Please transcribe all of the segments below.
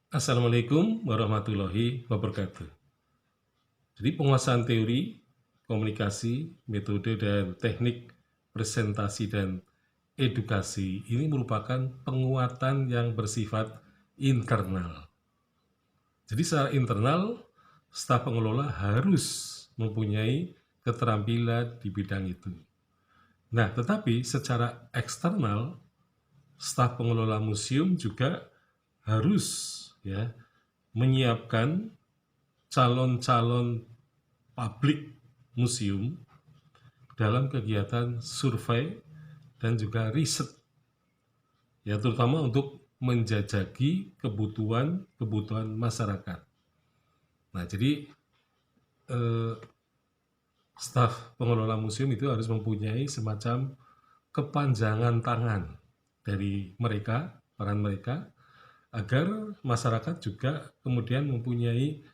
Assalamualaikum warahmatullahi wabarakatuh. Jadi penguasaan teori, komunikasi, metode dan teknik presentasi dan edukasi ini merupakan penguatan yang bersifat internal. Jadi secara internal, staf pengelola harus mempunyai keterampilan di bidang itu. Nah, tetapi secara eksternal, staf pengelola museum juga harus menyiapkan calon-calon publik museum dalam kegiatan survei dan juga riset, terutama untuk menjajaki kebutuhan masyarakat. Nah, jadi staf pengelola museum itu harus mempunyai semacam kepanjangan tangan dari mereka, peran mereka, agar masyarakat juga kemudian mempunyai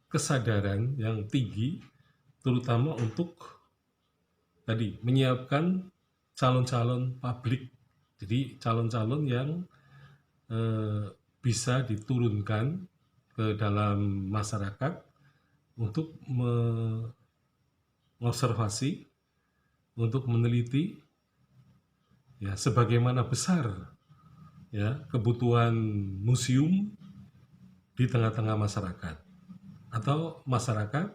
kesadaran yang tinggi, terutama untuk menyiapkan calon-calon publik. Jadi calon-calon yang bisa diturunkan ke dalam masyarakat untuk mengobservasi, untuk meneliti sebagaimana besar kebutuhan museum di tengah-tengah masyarakat, atau masyarakat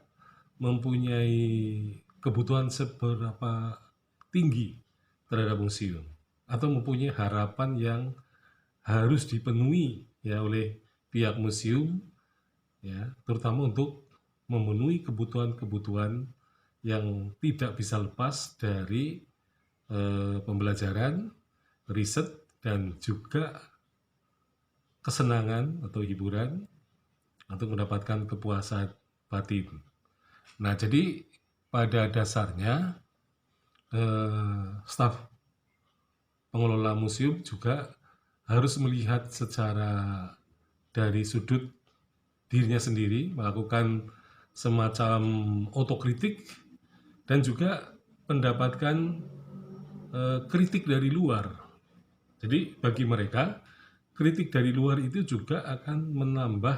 mempunyai kebutuhan seberapa tinggi terhadap museum, atau mempunyai harapan yang harus dipenuhi oleh pihak museum, terutama untuk memenuhi kebutuhan-kebutuhan yang tidak bisa lepas dari pembelajaran, riset, dan juga kesenangan atau hiburan untuk mendapatkan kepuasan batin. Nah, jadi pada dasarnya staf pengelola museum juga harus melihat secara dari sudut dirinya sendiri, melakukan semacam otokritik, dan juga mendapatkan kritik dari luar. Jadi bagi mereka, kritik dari luar itu juga akan menambah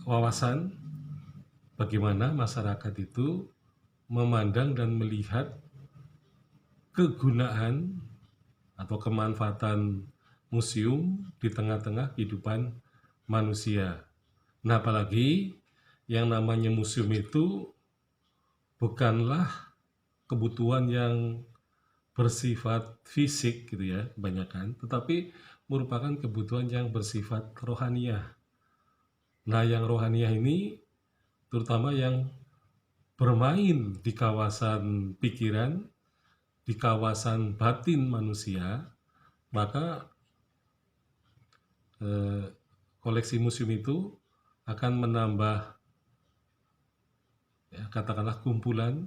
wawasan bagaimana masyarakat itu memandang dan melihat kegunaan atau kemanfaatan museum di tengah-tengah kehidupan manusia. Nah, apalagi yang namanya museum itu bukanlah kebutuhan yang bersifat fisik kebanyakan, tetapi merupakan kebutuhan yang bersifat rohaniah. Nah, yang rohaniah ini terutama yang bermain di kawasan pikiran, di kawasan batin manusia, maka koleksi museum itu akan menambah katakanlah kumpulan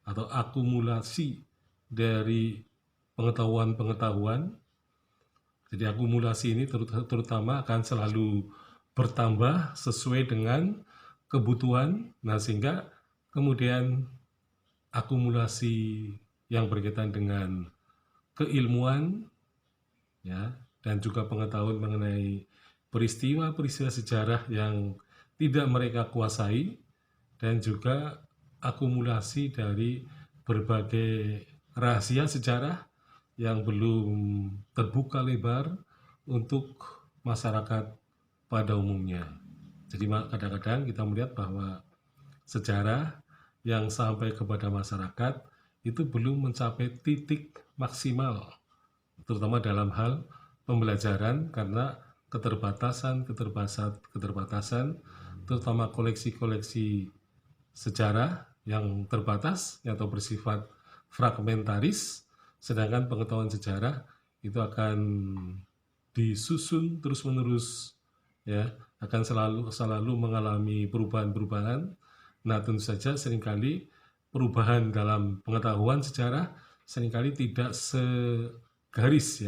atau akumulasi dari pengetahuan-pengetahuan. Jadi akumulasi ini terutama akan selalu bertambah sesuai dengan kebutuhan. Nah, sehingga kemudian akumulasi yang berkaitan dengan keilmuan dan juga pengetahuan mengenai peristiwa-peristiwa sejarah yang tidak mereka kuasai, dan juga akumulasi dari berbagai rahasia sejarah yang belum terbuka lebar untuk masyarakat pada umumnya. Jadi kadang-kadang kita melihat bahwa sejarah yang sampai kepada masyarakat itu belum mencapai titik maksimal, terutama dalam hal pembelajaran, karena keterbatasan, terutama koleksi-koleksi sejarah yang terbatas atau bersifat fragmentaris, sedangkan pengetahuan sejarah itu akan disusun terus-menerus, akan selalu mengalami perubahan-perubahan. Nah, tentu saja seringkali perubahan dalam pengetahuan sejarah seringkali tidak segaris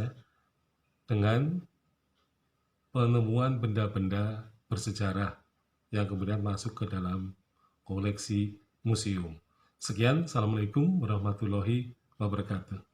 dengan penemuan benda-benda bersejarah yang kemudian masuk ke dalam koleksi museum. Sekian, Assalamualaikum warahmatullahi wabarakatuh.